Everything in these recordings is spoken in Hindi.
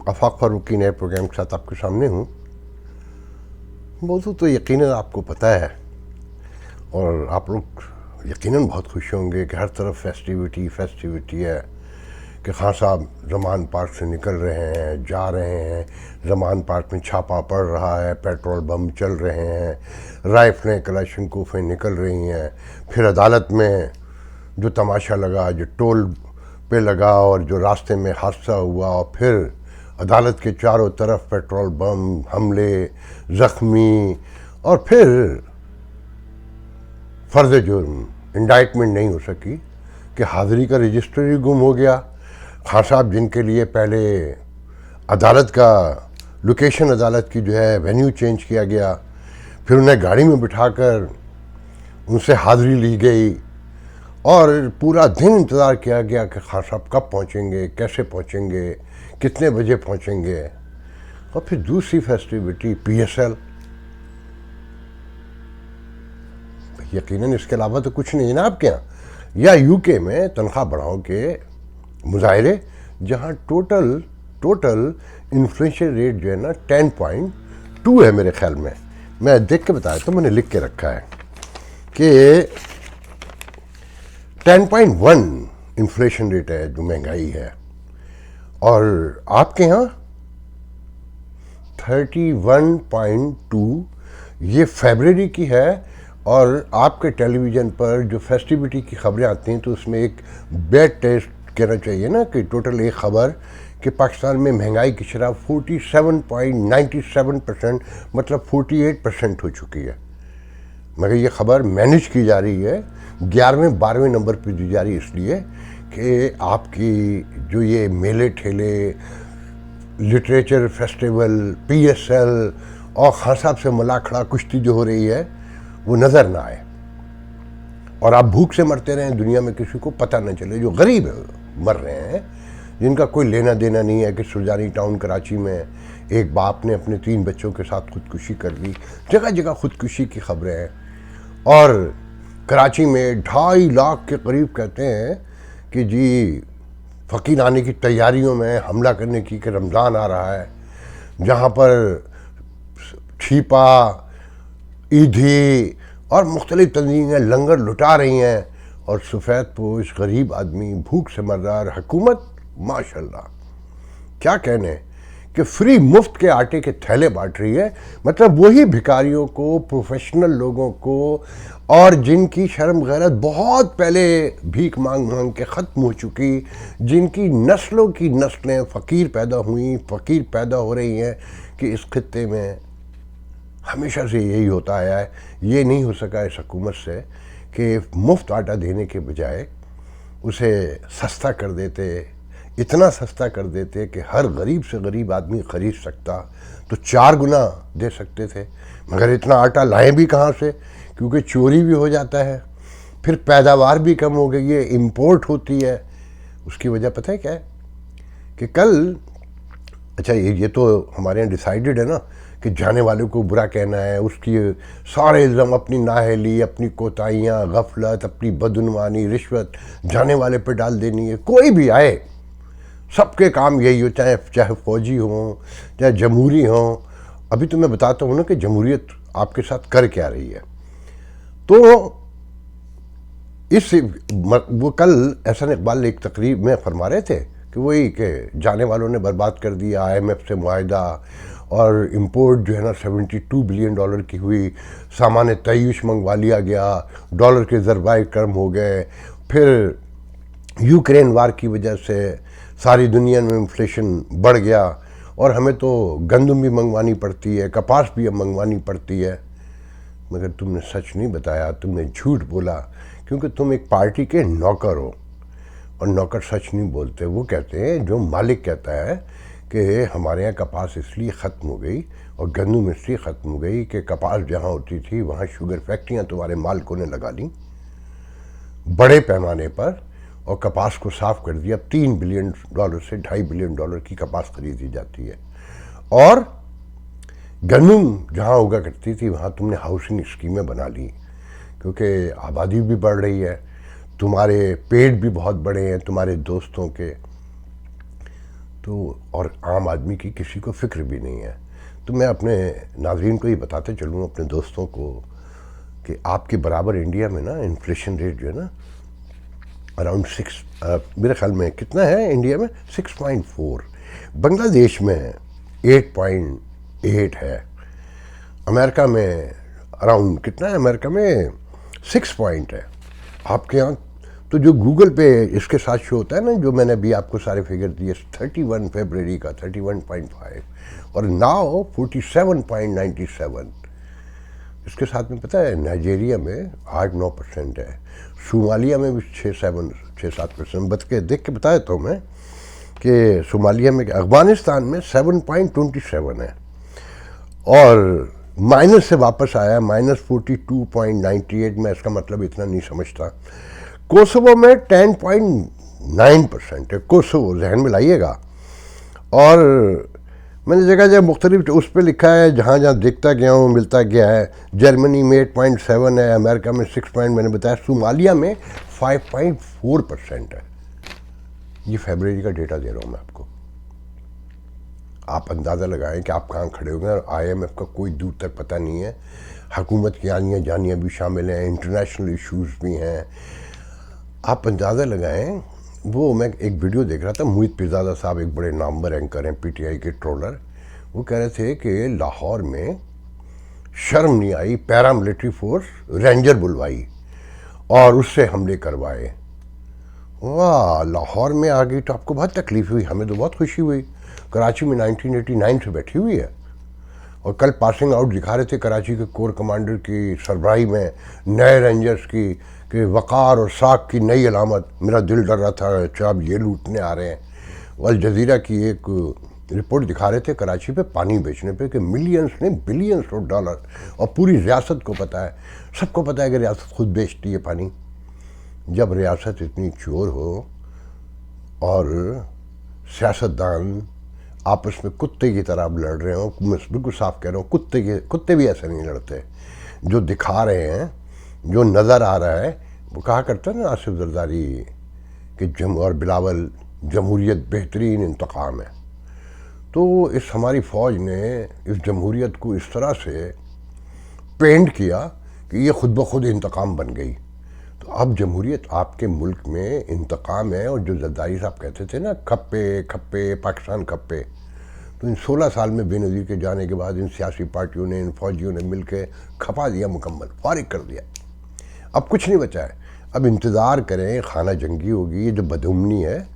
आफाक फारूकी नए प्रोग्राम के साथ आपके सामने हूँ। मौजूद तो यकीनन आपको पता है और आप लोग यकीनन बहुत खुश होंगे कि हर तरफ फेस्टिविटी है कि खान साहब जमान पार्क से निकल रहे हैं, जा रहे हैं। जमान पार्क में छापा पड़ रहा है, पेट्रोल बम चल रहे हैं, राइफलें कलाशनकोफें निकल रही हैं। फिर अदालत में जो तमाशा लगा, जो टोल पे लगा और जो रास्ते में हादसा हुआ, और फिर अदालत के चारों तरफ पेट्रोल बम हमले, ज़ख्मी, और फिर फ़र्ज़ जुर्म इंडाइटमेंट नहीं हो सकी कि हाज़िरी का रजिस्टर ही गुम हो गया। खान साहब जिनके लिए पहले अदालत का लोकेशन, अदालत की जो है वेन्यू चेंज किया गया, फिर उन्हें गाड़ी में बिठाकर उनसे हाज़िरी ली गई और पूरा दिन इंतज़ार किया गया कि खान साहब कब पहुँचेंगे, कैसे पहुँचेंगे, कितने बजे पहुँचेंगे। और फिर दूसरी फेस्टिविटी PSL। यकीनन इसके अलावा तो कुछ नहीं है ना आपके यहाँ। या UK में तनख्वाह बढ़ाओ के मुजाहरे, जहाँ टोटल इन्फ्लेशन रेट जो है ना 10.2 है मेरे ख्याल में। मैं देख के बताया तो मैंने लिख के रखा है कि 10.1 इन्फ्लेशन रेट है जो महंगाई है, और आपके यहाँ 31.2 ये फरवरी की है। और आपके टेलीविज़न पर जो फेस्टिविटी की खबरें आती हैं तो उसमें एक बैड टेस्ट कहना चाहिए ना कि टोटल एक खबर कि पाकिस्तान में महंगाई की शरह 47.97%, मतलब 48% हो चुकी है। मगर ये खबर मैनेज की जा रही है, 11वें-12वें नंबर पर दी जा रही है, इसलिए कि आपकी जो ये मेले ठेले, लिटरेचर फेस्टिवल, PSL और खान साहब से मुलाखड़ा कुश्ती जो हो रही है वो नज़र ना आए और आप भूख से मरते रहें, दुनिया में किसी को पता न चले। जो गरीब मर रहे हैं, जिनका कोई लेना देना नहीं है, कि सुरजानी टाउन कराची में एक बाप ने अपने 3 बच्चों के साथ खुदकुशी कर ली। जगह जगह खुदकुशी की खबरें हैं। और कराची में 2.5 लाख के करीब कहते हैं कि जी फ़कीर आने की तैयारियों में हमला करने की, कि रमज़ान आ रहा है, जहाँ पर छिपा, ईदी और मुख्तलिफ तंजीमें लंगर लुटा रही हैं और सफ़ेद पोश गरीब आदमी भूख से मर रहा है। हुकूमत माशाल्लाह क्या कहने कि फ्री मुफ्त के आटे के थैले बांट रही है, मतलब वही भिखारियों को, प्रोफेशनल लोगों को, और जिनकी शर्म गैरत बहुत पहले भीख मांग मांग के ख़त्म हो चुकी, जिनकी नस्लों की नस्लें फ़कीर पैदा हुई, फ़कीर पैदा हो रही हैं, कि इस खित्ते में हमेशा से यही होता आया है। ये नहीं हो सका इस हुकूमत से कि मुफ्त आटा देने के बजाय उसे सस्ता कर देते, इतना सस्ता कर देते कि हर गरीब से गरीब आदमी ख़रीद सकता, तो 4 गुना दे सकते थे। मगर इतना आटा लाएं भी कहाँ से, क्योंकि चोरी भी हो जाता है, फिर पैदावार भी कम हो गई है, इंपोर्ट होती है। उसकी वजह पता है क्या है कि कल, अच्छा ये तो हमारे यहाँ डिसाइडेड है ना कि जाने वाले को बुरा कहना है, उसकी सारे इल्ज़ाम, अपनी नाअहली, अपनी कोताहियाँ, गफलत, अपनी बदनुमानी, रिश्वत जाने वाले पे डाल देनी है। कोई भी आए, सबके काम यही हो, चाहे फ़ौजी हों, चाहे जमहूरी हों। अभी तो मैं बताता हूँ ना कि जमहूरियत आपके साथ कर क्या रही है। तो वो कल एहसान इकबाल एक तकरीब में फरमा रहे थे कि वही कि जाने वालों ने बर्बाद कर दिया, IMF से मुआहिदा, और इंपोर्ट जो है ना $72 बिलियन की हुई, सामान तय्युश मंगवा लिया गया, डॉलर के ज़रबाए कम हो गए, फिर यूक्रेन वार की वजह से सारी दुनिया में इन्फ्लेशन बढ़ गया, और हमें तो गंदम भी मंगवानी पड़ती है, कपास भी अब मंगवानी पड़ती है। मगर तुमने सच नहीं बताया, तुमने झूठ बोला, क्योंकि तुम एक पार्टी के नौकर हो, और नौकर सच नहीं बोलते। वो कहते हैं, जो मालिक कहता है कि हमारे यहाँ कपास इसलिए ख़त्म हो गई और गंदम इसलिए ख़त्म हो गई कि कपास जहाँ होती थी वहाँ शुगर फैक्ट्रियाँ तुम्हारे मालिकों ने लगा ली बड़े पैमाने पर, और कपास को साफ़ कर दिया। अब $3 बिलियन से $2.5 बिलियन की कपास खरीदी जाती है, और गंदम जहाँ उगा करती थी वहाँ तुमने हाउसिंग स्कीमें बना ली, क्योंकि आबादी भी बढ़ रही है, तुम्हारे पेड़ भी बहुत बड़े हैं तुम्हारे दोस्तों के। तो और आम आदमी की किसी को फिक्र भी नहीं है। तो मैं अपने नाज़रीन को ये बताते चलूँ, अपने दोस्तों को, कि आपके बराबर इंडिया में ना इन्फ्लेशन रेट जो है ना अराउंड 6, मेरे ख्याल में कितना है इंडिया में 6.4, बांग्लादेश में 8.8 है, अमेरिका में अराउंड कितना है, अमेरिका में 6 पॉइंट है, आपके यहाँ। तो जो गूगल पे इसके साथ शो होता है ना, जो मैंने अभी आपको सारे फिगर दिए 31 फरवरी का 31.5 और नाउ 47.97, इसके साथ में पता है नाइजीरिया में 8-9% है, सोमालिया में भी 6-7% बच के देख के बताया तो मैं कि सोमालिया में, अफगानिस्तान में 7.27 है और माइनस से वापस आया -42.98 में, इसका मतलब इतना नहीं समझता। कोसोवो में 10.9% है, कोसोवो जहन में लाइएगा। और मैंने जगह जगह मुख्तलिफ उस पर लिखा है, जहाँ जहाँ देखता गया हूँ मिलता गया है। जर्मनी में 8.7 है, अमेरिका में 6 पॉइंट मैंने बताया, सोमालिया में 5.4% है। ये फरवरी का डेटा दे रहा हूँ मैं आपको, आप अंदाज़ा लगाएं कि आप कहाँ खड़े होंगे। और IMF का कोई दूर तक पता नहीं है, हुकूमत की आनियाँ जानियाँ भी शामिल हैं, इंटरनेशनल इश्यूज़ भी हैं। आप अंदाज़ा लगाएं, वो मैं एक वीडियो देख रहा था, मोहित पिरज़ादा साहब एक बड़े नामवर एंकर हैं, PTI के ट्रोलर, वो कह रहे थे कि लाहौर में शर्म नहीं आई, पैरामिलिट्री फोर्स रेंजर बुलवाई और उससे हमले करवाए। वाह, लाहौर में आ गई तो आपको बहुत तकलीफ हुई, हमें तो बहुत खुशी हुई। कराची में 1989 से बैठी हुई है और कल पासिंग आउट दिखा रहे थे कराची के कोर कमांडर की सरबराही में नए रेंजर्स की, कि वक़ार और साख की नई अलामत। मेरा दिल डर रहा था अच्छा अब ये लूटने आ रहे हैं। अल जज़ीरा की एक रिपोर्ट दिखा रहे थे कराची पे पानी बेचने पे कि मिलियंस ने बिलियंस ऑफ डॉलर, और पूरी रियासत को पता है, सबको पता है कि रियासत खुद बेचती है पानी। जब रियासत इतनी चोर हो और सियासतदान आपस में कुत्ते की तरह लड़ रहे हो, मैं बिल्कुल साफ कह रहा हूँ, कुत्ते भी ऐसे नहीं लड़ते। जो दिखा रहे हैं, जो नज़र आ रहा है, वो कहा करता है ना आसिफ जरदारी कि और बिलावल, जमहूरियत बेहतरीन इंतकाम है। तो इस हमारी फ़ौज ने इस जमहूरियत को इस तरह से पेंट किया कि ये खुद ब खुद इंतकाम बन गई। तो अब जमहूरियत आपके मुल्क में इंतकाम है। और जो जरदारी साहब कहते थे ना, खप्पे खप्पे पाकिस्तान खप्पे, तो इन 16 साल में बेनज़ीर के जाने के बाद इन सियासी पार्टियों ने, इन फौजियों ने मिल के खपा दिया, मुकम्मल फारिग कर दिया। अब कुछ नहीं बचा है। अब इंतज़ार करें, खाना जंगी होगी। ये जो बदुमनी है,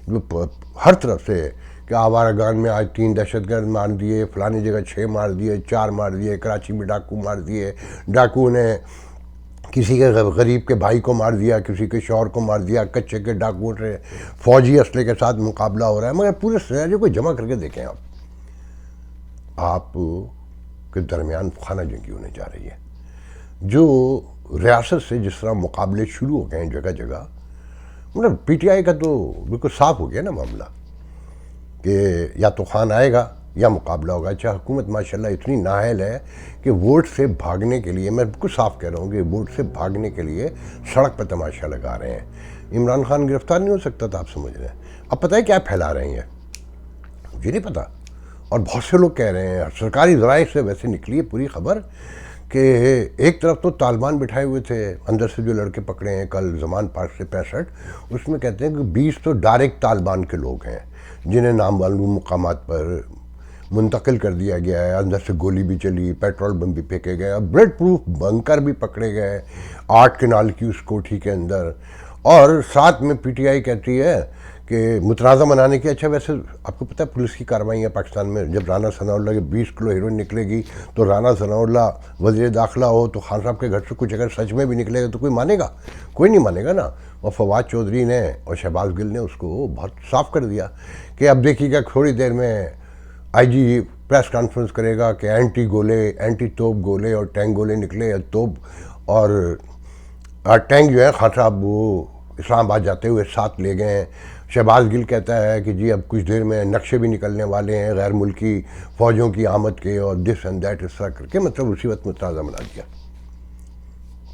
जो हर तरफ से कि आवारागान में आज 3 दहशतगर्द मार दिए, फलानी जगह 6 मार दिए, 4 मार दिए, कराची में डाकू मार दिए, डाकू ने किसी के गरीब के भाई को मार दिया, किसी के शौहर को मार दिया, कच्चे के डाकुओं से फौजी असले के साथ मुकाबला हो रहा है। मगर पूरे सिनेरियो को जमा करके देखें आप के दरमियान खाना जंगी होने जा रही है। जो रियासत से जिस तरह मुकाबले शुरू हो गए हैं जगह जगह, मतलब PTI का तो बिल्कुल साफ हो गया ना मामला कि या तो खान आएगा या मुकाबला होगा। चाहे हुकूमत माशाल्लाह इतनी नाअहल है कि वोट से भागने के लिए, मैं बिल्कुल साफ कह रहा हूँ कि वोट से भागने के लिए सड़क पर तमाशा लगा रहे हैं। इमरान खान गिरफ्तार नहीं हो सकता था, आप समझ रहे हैं। अब पता है क्या फैला रहे हैं, मुझे नहीं पता। और बहुत से लोग कह रहे हैं, सरकारी ज़राए से वैसे निकली है पूरी खबर, कि एक तरफ तो तालिबान बिठाए हुए थे, अंदर से जो लड़के पकड़े हैं कल जमान पार्क से 65, उसमें कहते हैं कि 20 तो डायरेक्ट तालिबान के लोग हैं जिन्हें नामालूम मुकामात पर मुंतकिल कर दिया गया है। अंदर से गोली भी चली, पेट्रोल बम भी फेंके गए, बुलेट प्रूफ बंकर भी पकड़े गए 8 कनाल की उस कोठी के अंदर। और साथ में PTI कहती है कि मुतनाज़ा मनाने की। अच्छा, वैसे आपको पता है पुलिस की कार्रवाई पाकिस्तान में, जब राना सनाउल्लाह के 20 किलो हेरोइन निकलेगी तो राना सनाउल्लाह वज़ीर दाखिला हो तो खान साहब के घर से कुछ अगर सच में भी निकलेगा तो कोई मानेगा? कोई नहीं मानेगा ना। और फवाद चौधरी ने और शहबाज गिल ने उसको बहुत साफ कर दिया कि अब देखिएगा थोड़ी देर में IG प्रेस कॉन्फ्रेंस करेगा कि एंटी गोले, एंटी तोप गोले और टैंक गोले निकले। तोप और टैंक जो है खान साहब वो इस्लामाबाद जाते हुए साथ ले गए हैं। शहबाज गिल कहता है कि जी अब कुछ देर में नक्शे भी निकलने वाले हैं गैर मुल्की फ़ौजों की आमद के, और दिस एंड दैट इस तरह करके, मतलब उसी वक्त मुतनाज़ा बना दिया।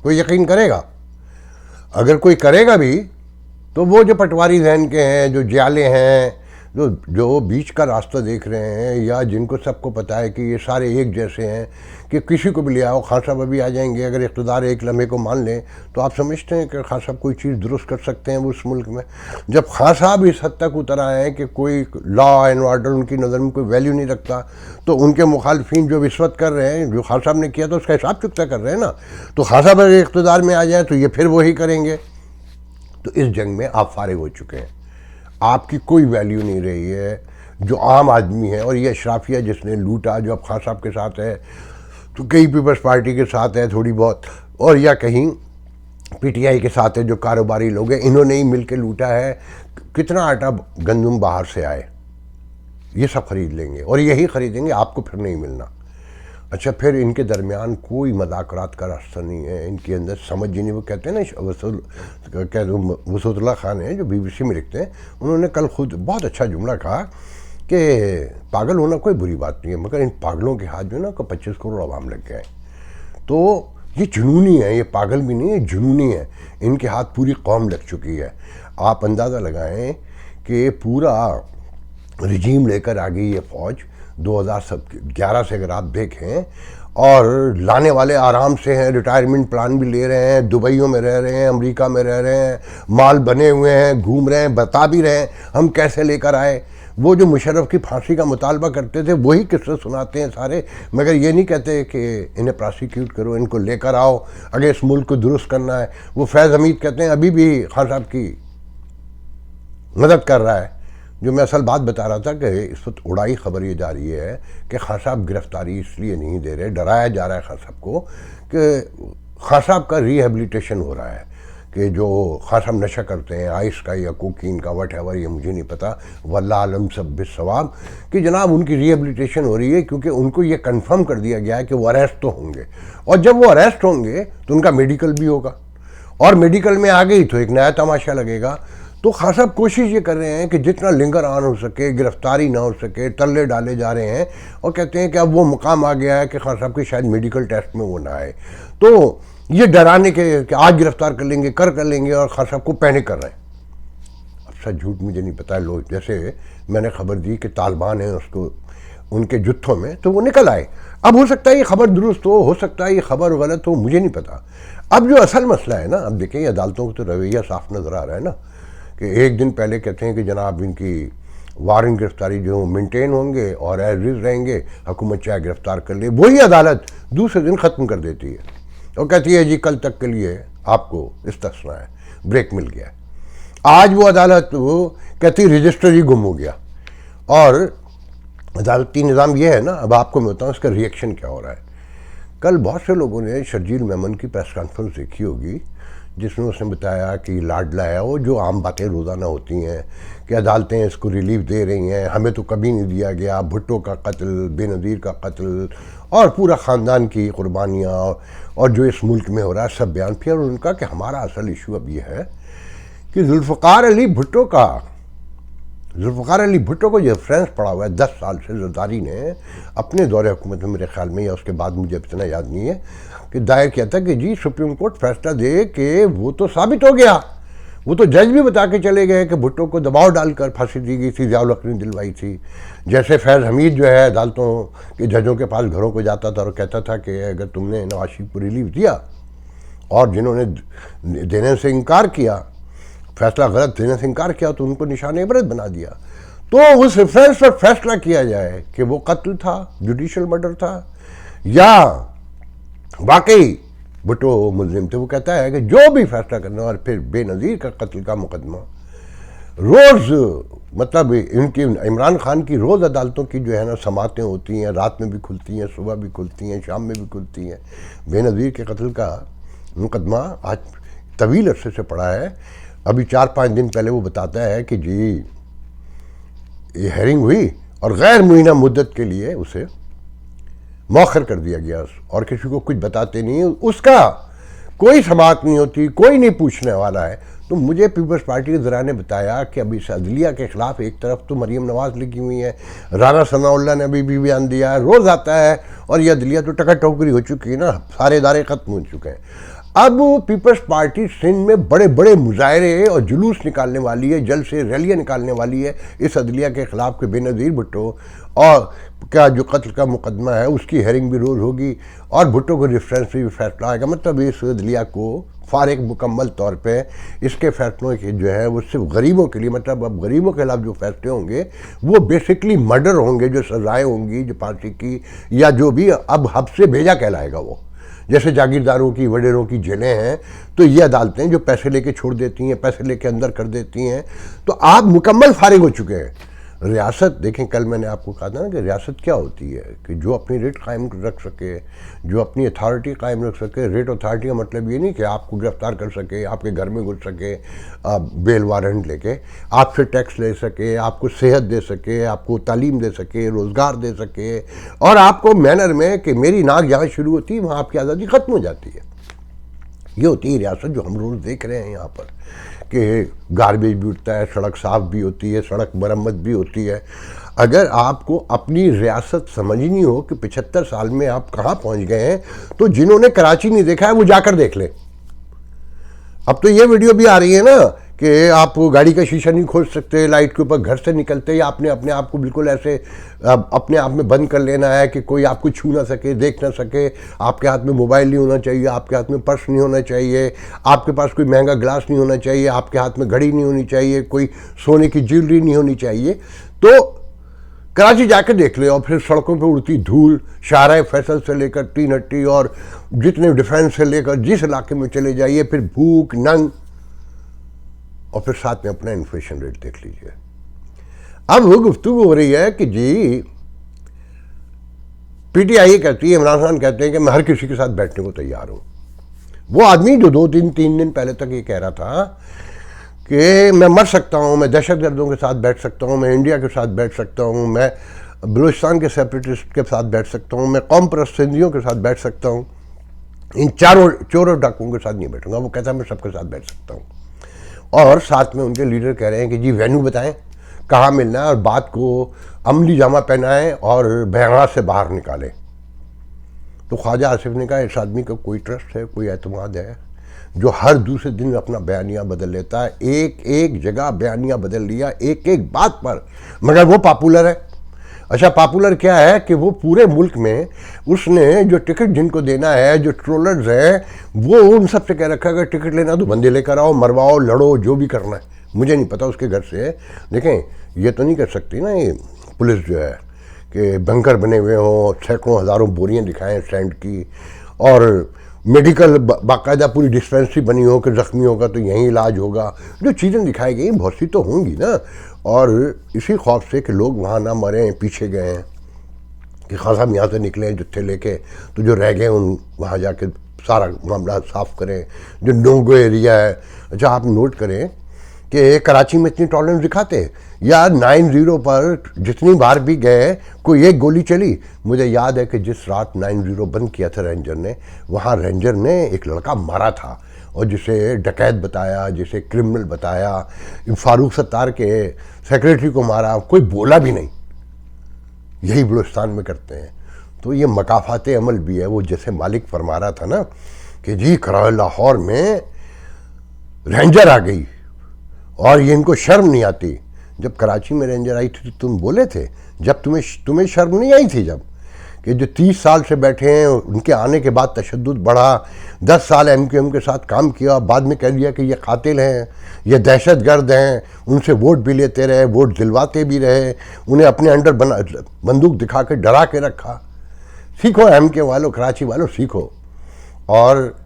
कोई यकीन करेगा? अगर कोई करेगा भी तो वो जो पटवारी जहन के हैं, जो जियाले हैं, जो जो बीच का रास्ता देख रहे हैं, या जिनको सबको पता है कि ये सारे एक जैसे हैं, कि किसी को भी ले आओ, खान साहब अभी आ जाएंगे, अगर इक़्तिदार एक लम्हे को मान लें तो आप समझते हैं कि खान साहब कोई चीज़ दुरुस्त कर सकते हैं उस मुल्क में? जब खान साहब इस हद तक उतर आए हैं कि कोई लॉ एंड ऑर्डर उनकी नज़र में कोई वैल्यू नहीं रखता, तो उनके मुखालफिन जो रिश्वत कर रहे हैं, जो खान साहब ने किया तो उसका हिसाब चुकता कर रहे हैं ना। तो खान साहब अगर इक़्तिदार में आ जाए तो ये फिर वही करेंगे। तो इस जंग में आप फारिग हो चुके हैं, आपकी कोई वैल्यू नहीं रही है। जो आम आदमी है, और ये अशराफिया जिसने लूटा, जो अब खान साहब के साथ है, तो कहीं पीपल्स पार्टी के साथ है थोड़ी बहुत, और या कहीं पीटीआई के साथ है, जो कारोबारी लोग हैं, इन्होंने ही मिल के लूटा है। कितना आटा गंदम बाहर से आए, ये सब खरीद लेंगे, और यही खरीदेंगे, आपको फिर नहीं मिलना। अच्छा, फिर इनके दरमियान कोई मज़ाकरात का रास्ता नहीं है, इनके अंदर समझ ही नहीं। वो कहते हैं ना, वसूतुल्लाह खान है जो बीबीसी में लिखते हैं, उन्होंने कल खुद बहुत अच्छा जुमला कहा कि पागल होना कोई बुरी बात नहीं है, मगर इन पागलों के हाथ जो है ना को 25 करोड़ आवाम लग गए। तो ये जुनूनी है, ये पागल भी नहीं है, जुनूनी है, इनके हाथ पूरी कौम लग चुकी है। आप अंदाज़ा लगाएं कि पूरा रजीम लेकर आ गई ये फ़ौज 2011 से, अगर आप देखें, और लाने वाले आराम से हैं, रिटायरमेंट प्लान भी ले रहे हैं, दुबईयों में रह रहे हैं, अमेरिका में रह रहे हैं, माल बने हुए हैं, घूम रहे हैं, बता भी रहे हैं हम कैसे लेकर आए। वो जो मुशर्रफ की फांसी का मुतालबा करते थे वही किस्से सुनाते हैं सारे, मगर ये नहीं कहते कि इन्हें प्रोसिक्यूट करो, इनको लेकर आओ, अगर इस मुल्क को दुरुस्त करना है। वो फैज़ हमीद कहते हैं अभी भी खान साहब की मदद कर रहा है। जो मैं असल बात बता रहा था कि इस वक्त उड़ाई खबर ये जा रही है कि खान साहब गिरफ्तारी इसलिए नहीं दे रहे, डराया जा रहा है खान साहब को कि खान साहब का रिहेबिलिटेशन हो रहा है, कि जो खान साहब नशा करते हैं, आइस का या कोकीन का, वट एवर, ये मुझे नहीं पता, वल्लाह आलम सब बिस्सवाब, कि जनाब उनकी रिहेबिलिटेशन हो रही है, क्योंकि उनको ये कंफर्म कर दिया गया है कि वो अरेस्ट तो होंगे, और जब वो अरेस्ट होंगे तो उनका मेडिकल भी होगा, और मेडिकल में आ गई तो एक नया तमाशा लगेगा। तो खान साहब कोशिश ये कर रहे हैं कि जितना लिंगर ऑन हो सके, गिरफ्तारी ना हो सके, तल्ले डाले जा रहे हैं, और कहते हैं कि अब वो मुकाम आ गया है कि खान साहब के शायद मेडिकल टेस्ट में वो ना आए, तो ये डराने के कि आज गिरफ्तार कर लेंगे, कर लेंगे, और खान साहब को पैनिक कर रहे हैं। अब सच झूठ मुझे नहीं पता है, लोग जैसे मैंने खबर दी कि तालिबान है उसको उनके जुत्थों में, तो वो निकल आए। अब हो सकता है ये खबर दुरुस्त हो सकता है ये खबर गलत हो, मुझे नहीं पता। अब जो असल मसला है ना, अब देखें अदालतों को तो रवैया साफ नज़र आ रहा है ना, कि एक दिन पहले कहते हैं कि जनाब इनकी वारंट गिरफ्तारी जो मेंटेन होंगे और एज इज रहेंगे, हुकूमत चाहे गिरफ्तार कर ले, वही अदालत दूसरे दिन ख़त्म कर देती है और कहती है जी कल तक के लिए आपको इस्तिस्ना है, ब्रेक मिल गया। आज वो अदालत वो कहती रजिस्टर ही गुम हो गया। और अदालती निज़ाम ये है ना, अब आपको मैं बताऊँ इसका रिएक्शन क्या हो रहा है। कल बहुत से लोगों ने शर्जील मेमन की प्रेस कॉन्फ्रेंस देखी होगी, जिसमें उसने बताया कि लाडला है, वो जो आम बातें रोज़ाना होती हैं कि अदालतें इसको रिलीफ दे रही हैं, हमें तो कभी नहीं दिया गया, भुट्टो का कत्ल, बेनज़ीर का कत्ल, और पूरा ख़ानदान की कुर्बानियाँ और जो इस मुल्क में हो रहा है सब बयान। फिर उनका कि हमारा असल इशू अब ये है कि जुल्फ़िकार अली भुट्टो को जो रेफरेंस पड़ा हुआ है 10 साल से जरदारी ने अपने दौरे हुकूमत में, मेरे ख्याल में या उसके बाद मुझे इतना याद नहीं है, कि दायर किया था कि जी सुप्रीम कोर्ट फैसला दे कि वो तो साबित हो गया, वो तो जज भी बता के चले गए कि भुट्टो को दबाव डालकर फांसी दी गई थी, ज़ियाउल हक ने दिलवाई थी। जैसे फैज़ हमीद जो है अदालतों के जजों के पास घरों को जाता था और कहता था कि अगर तुमने नवाज शरीफ को रिलीफ दिया और जिन्होंने देने से इनकार किया, फैसला गलत देने से इनकार किया, तो उनको निशान इबरत बना दिया। तो उस रेफरेंस पर फैसला किया जाए कि वो कत्ल था, जुडिशल मर्डर था, या वाकई भुट्टो मुल्जिम थे। वो कहता है कि जो भी फैसला करना, और फिर बेनज़ीर का कत्ल का मुकदमा रोज़, मतलब इनकी इमरान खान की रोज़ अदालतों की जो है ना समातें होती हैं, रात में भी खुलती हैं, सुबह भी खुलती हैं, शाम में भी खुलती हैं। बेनज़ीर के कत्ल का मुकदमा आज तवील अरसे से पड़ा है। अभी 4-5 दिन पहले वो बताता है कि जी ये हेयरिंग हुई और गैर मुइना मुद्दत के लिए उसे मौखर कर दिया गया, और किसी को कुछ बताते नहीं, उसका कोई समात नहीं होती, कोई नहीं पूछने वाला है। तो मुझे पीपल्स पार्टी के ज़रा ने बताया कि अभी इस अदलिया के ख़िलाफ़ एक तरफ तो मरीम नवाज़ लिखी हुई है, राना सनाउल्लाह ने अभी भी बयान दिया है, रोज़ आता है, और यह अदलिया तो टका टोकरी हो चुकी है ना, सारे इदारे ख़त्म हो चुके हैं। अब पीपल्स पार्टी सिंध में बड़े बड़े मुजाहरे और जुलूस निकालने वाली है, जल्द से रैलियाँ निकालने वाली है इस अदलिया के ख़िलाफ़ के बेनज़ीर भुट्टो, और क्या जो कत्ल का मुकदमा है उसकी हेयरिंग भी रोज़ होगी और भुट्टो को रेफरेंस भी फैसला आएगा। मतलब इस अदलिया को फारिग मुकम्मल तौर पे इसके फैसलों के जो है वो सिर्फ गरीबों के लिए, मतलब अब गरीबों के खिलाफ जो फैसले होंगे वो बेसिकली मर्डर होंगे, जो सजाएँ होंगी जो फांसी की या जो भी अब हब से भेजा कहलाएगा वो। जैसे जागीरदारों की वडेरों की जेलें हैं तो ये अदालतें जो पैसे लेके छोड़ देती हैं, पैसे लेके अंदर कर देती हैं, तो आप मुकम्मल फारिग हो चुके हैं। रियासत देखें, कल मैंने आपको कहा था ना कि रियासत क्या होती है कि जो अपनी रेट कायम रख सके, जो अपनी अथॉरिटी कायम रख सके। रेट अथॉरिटी का मतलब ये नहीं कि आपको गिरफ्तार कर सके, आपके घर में घुस सके बेल वारंट लेके, आपसे टैक्स ले सके, आपको सेहत दे सके, आपको तालीम दे सके, रोज़गार दे सके, और आपको मैनर में कि मेरी नाक जहाँ शुरू होती है वहाँ आपकी आज़ादी ख़त्म हो जाती है। ये होती है रियासत जो हम रोज़ देख रहे हैं यहाँ पर कि गार्बेज भी उठता है, सड़क साफ़ भी होती है, सड़क मरम्मत भी होती है। अगर आपको अपनी रियासत समझनी हो कि 75 साल में आप कहाँ पहुँच गए हैं, तो जिन्होंने कराची नहीं देखा है वो जाकर देख लें। अब तो ये वीडियो भी आ रही है ना कि आप गाड़ी का शीशा नहीं खोल सकते लाइट के ऊपर, घर से निकलते ही आपने अपने आप को बिल्कुल ऐसे अपने आप में बंद कर लेना है कि कोई आपको छू ना सके, देख ना सके। आपके हाथ में मोबाइल नहीं होना चाहिए, आपके हाथ में पर्स नहीं होना चाहिए, आपके पास कोई महंगा ग्लास नहीं होना चाहिए, आपके हाथ में घड़ी नहीं होनी चाहिए, कोई सोने की ज्वेलरी नहीं होनी चाहिए। तो कराची जाकर देख ले, और फिर सड़कों पे उड़ती धूल, शाहराह फैसल से लेकर तीन हट्टी और जितने डिफेंस से लेकर जिस इलाके में चले जाइए, फिर भूख नंग, और फिर साथ में अपना इन्फ्लेशन रेट देख लीजिए। अब वो गुफ्तगू हो रही है कि जी पीटीआई कहती है, इमरान खान कहते हैं कि मैं हर किसी के साथ बैठने को तैयार हूँ। वो आदमी जो तीन दिन पहले तक ये कह रहा था कि मैं मर सकता हूँ, मैं दहशतगर्दों के साथ बैठ सकता हूँ, मैं इंडिया के साथ बैठ सकता हूँ, मैं बलूचिस्तान के सेपरेटिस्ट के साथ बैठ सकता हूँ, मैं कौम परस्त सिंधियों के साथ बैठ सकता हूँ, इन चारों चोरों डाकुओं के साथ नहीं बैठूंगा। वो कहता है मैं सबके साथ बैठ सकता हूँ। और साथ में उनके लीडर कह रहे हैं कि जी वेन्यू बताएं, कहाँ मिलना है, और बात को अमली जामा पहनाएं और बयान से बाहर निकालें। तो ख्वाजा आसिफ ने कहा इस आदमी का कोई ट्रस्ट है, कोई एतमाद है जो हर दूसरे दिन अपना बयानिया बदल लेता है। एक एक जगह बयानिया बदल लिया, एक एक बात पर, मगर वो पॉपुलर है। अच्छा, पॉपुलर क्या है कि वो पूरे मुल्क में उसने जो टिकट जिनको देना है, जो ट्रोलर्स हैं, वो उन सब से कह रखा है कि टिकट लेना तो बंदे लेकर आओ, मरवाओ, लड़ो, जो भी करना है। मुझे नहीं पता उसके घर से। देखें, ये तो नहीं कर सकती ना ये पुलिस जो है कि बंकर बने हुए हों, सैकड़ों हज़ारों बोरियां दिखाएं स्टैंड की, और मेडिकल बाकायदा पूरी डिस्पेंसरी बनी हो कि ज़ख्मी होगा तो यहीं इलाज होगा। जो चीज़ें दिखाई गई बहुत सी तो होंगी ना, और इसी खौफ से कि लोग वहाँ ना मरें, पीछे गए हैं कि खासा यहाँ से निकले जुत्थे लेके, तो जो रह गए उन वहाँ जाके सारा मामला साफ़ करें, जो नो गो एरिया है। अच्छा, आप नोट करें कि कराची में इतनी टॉलरेंस दिखाते या 90 पर जितनी बार भी गए कोई एक गोली चली। मुझे याद है कि जिस रात 90 बंद किया था रेंजर ने, वहाँ रेंजर ने एक लड़का मारा था और जिसे डकैत बताया, जिसे क्रिमिनल बताया, फारूक सत्तार के सेक्रेटरी को मारा, कोई बोला भी नहीं। यही बलूचिस्तान में करते हैं। तो ये मकाफात अमल भी है। वो जैसे मालिक फरमा रहा था ना कि जी कराए लाहौर में रेंजर आ गई और ये इनको शर्म नहीं आती। जब कराची में रेंजर आई थी तो तुम बोले थे, जब तुम्हें शर्म नहीं आई थी, जब कि जो 30 साल से बैठे हैं उनके आने के बाद तशद्दुद बढ़ा, 10 साल MQM के साथ काम किया, बाद में कह दिया कि ये कातिल हैं, ये दहशतगर्द हैं, उनसे वोट भी लेते रहे, वोट दिलवाते भी रहे, उन्हें अपने अंडर बंदूक दिखा के डरा के रखा। सीखो MK वालों, कराची वालों, सीखो। और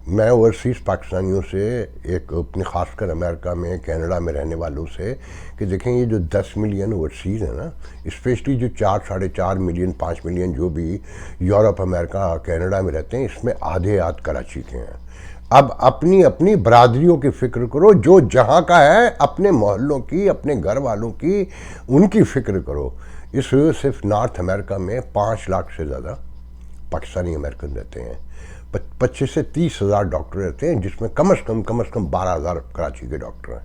मैं ओवरसीज़ पाकिस्तानियों से, एक अपने ख़ासकर अमेरिका में, कनाडा में रहने वालों से, कि देखें ये जो 10 मिलियन ओवरसीज़ है ना, स्पेशली जो 4, 4.5 मिलियन, 5 मिलियन जो भी यूरोप, अमेरिका, कनाडा में रहते हैं, इसमें आधे कराची के हैं। अब अपनी अपनी बरादरियों की फ़िक्र करो, जो जहाँ का है, अपने मोहल्लों की, अपने घर वालों की, उनकी फ़िक्र करो। इस सिर्फ नॉर्थ अमेरिका में 5 लाख से ज़्यादा पाकिस्तानी अमेरिकन रहते हैं। 25 से 30 हज़ार डॉक्टर रहते हैं, जिसमें कम से कम 12 हज़ार कराची के डॉक्टर हैं।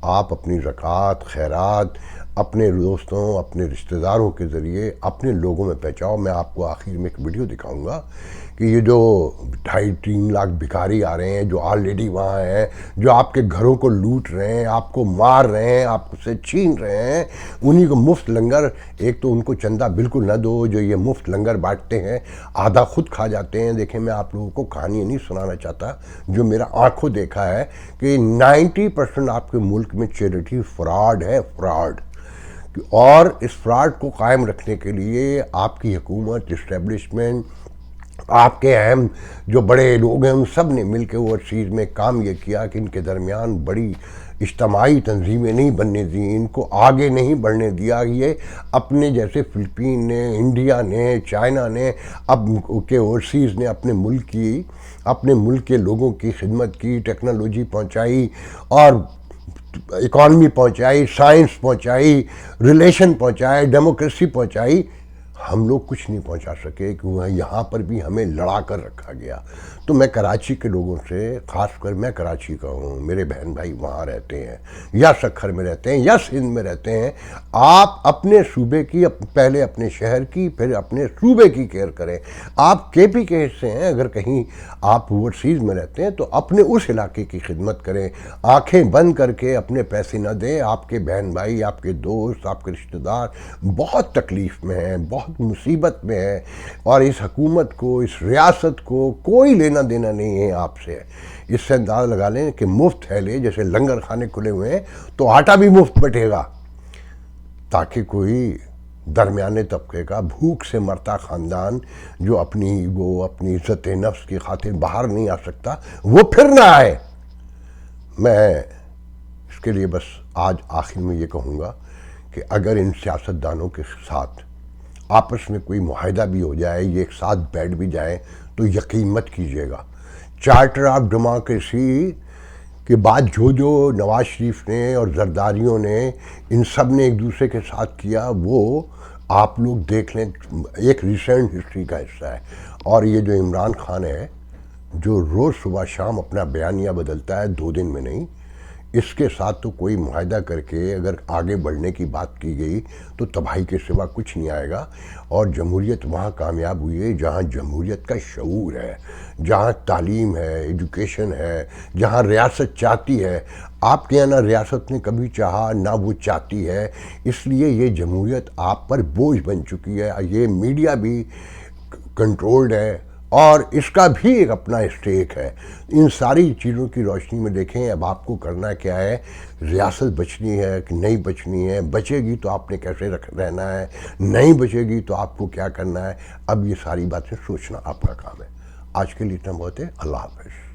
आप अपनी ज़कात खैरात अपने दोस्तों अपने रिश्तेदारों के ज़रिए अपने लोगों में पहुँचाओ। मैं आपको आखिर में एक वीडियो दिखाऊंगा कि ये जो 2.5-3 लाख भिखारी आ रहे हैं जो ऑलरेडी वहाँ हैं, जो आपके घरों को लूट रहे हैं, आपको मार रहे हैं, आपसे छीन रहे हैं, उन्हीं को मुफ्त लंगर, एक तो उनको चंदा बिल्कुल ना दो जो ये मुफ्त लंगर बांटते हैं, आधा खुद खा जाते हैं। देखें, मैं आप लोगों को कहानी नहीं सुनाना चाहता, जो मेरा आंखों देखा है कि 90% आपके मुल्क में चैरिटी फ्रॉड है, फ्रॉड। और इस फ्रॉड को कायम रखने के लिए आपकी हुकूमत, इस्टेब्लिशमेंट, आपके अहम जो बड़े लोग हैं, उन सब ने मिल के ओवरसीज़ में काम ये किया कि इनके दरमियान बड़ी इज्तमाही तंजीमें नहीं बनने दी, इनको आगे नहीं बढ़ने दिया। ये अपने जैसे फ़िलिपीन ने, इंडिया ने, चाइना ने, अब के ओवरसीज़ ने अपने मुल्क के लोगों की खिदमत की, टेक्नोलॉजी पहुंचाई और इकॉनमी पहुंचाई, साइंस पहुंचाई, रिलेशन पहुंचाए, डेमोक्रेसी पहुंचाई। हम लोग कुछ नहीं पहुंचा सके क्योंकि यहाँ पर भी हमें लड़ा कर रखा गया। तो मैं कराची के लोगों से, ख़ासकर मैं कराची का हूँ, मेरे बहन भाई वहाँ रहते हैं या सखर में रहते हैं या सिंध में रहते हैं, आप अपने सूबे की, पहले अपने शहर की, फिर अपने सूबे की केयर करें। आप केपी के हिस्से हैं, अगर कहीं आप ओवरसीज़ में रहते हैं तो अपने उस इलाके की खिदमत करें। आंखें बंद करके अपने पैसे न दें। आपके बहन भाई, आपके दोस्त, आपके रिश्तेदार बहुत तकलीफ़ में हैं, बहुत मुसीबत में है, और इस हुकूमत को, इस रियासत को कोई लेना देना नहीं है आपसे। इससे अंदाज़ा लगा लें कि मुफ्त है ले, जैसे लंगर खाने खुले हुए हैं तो आटा भी मुफ्त बटेगा, ताकि कोई दरमियाने तबके का भूख से मरता ख़ानदान जो अपनी इज़्ज़त नफ्स की खातिर बाहर नहीं आ सकता, वो फिर ना आए। मैं इसके लिए बस आज आखिर में ये कहूँगा कि अगर इन सियासतदानों के साथ आपस में कोई मुआहदा भी हो जाए, ये एक साथ बैठ भी जाए, तो यकीन मत कीजिएगा, चार्टर ऑफ डेमोक्रेसी के बाद जो नवाज शरीफ ने और जरदारियों ने, इन सब ने एक दूसरे के साथ किया, वो आप लोग देख लें, एक रिसेंट हिस्ट्री का हिस्सा है। और ये जो इमरान खान है, जो रोज़ सुबह शाम अपना बयानिया बदलता है, 2 दिन में नहीं, इसके साथ तो कोई मुआहदा करके अगर आगे बढ़ने की बात की गई तो तबाही के सिवा कुछ नहीं आएगा। और जमहूरियत वहाँ कामयाब हुई है जहाँ जमहूरियत का शऊर है, जहाँ तालीम है, एजुकेशन है, जहाँ रियासत चाहती है। आपके यहाँ ना रियासत ने कभी चाहा, ना वो चाहती है, इसलिए ये जमहूरियत आप पर बोझ बन चुकी है। ये मीडिया भी कंट्रोल्ड है और इसका भी एक अपना स्टेक है। इन सारी चीज़ों की रोशनी में देखें अब आपको करना क्या है। रियासत बचनी है कि नहीं बचनी है, बचेगी तो आपने कैसे रहना है, नहीं बचेगी तो आपको क्या करना है। अब ये सारी बातें सोचना आपका काम है। आज के लिए इतना बहुत है। अल्लाह हाफ़िज़।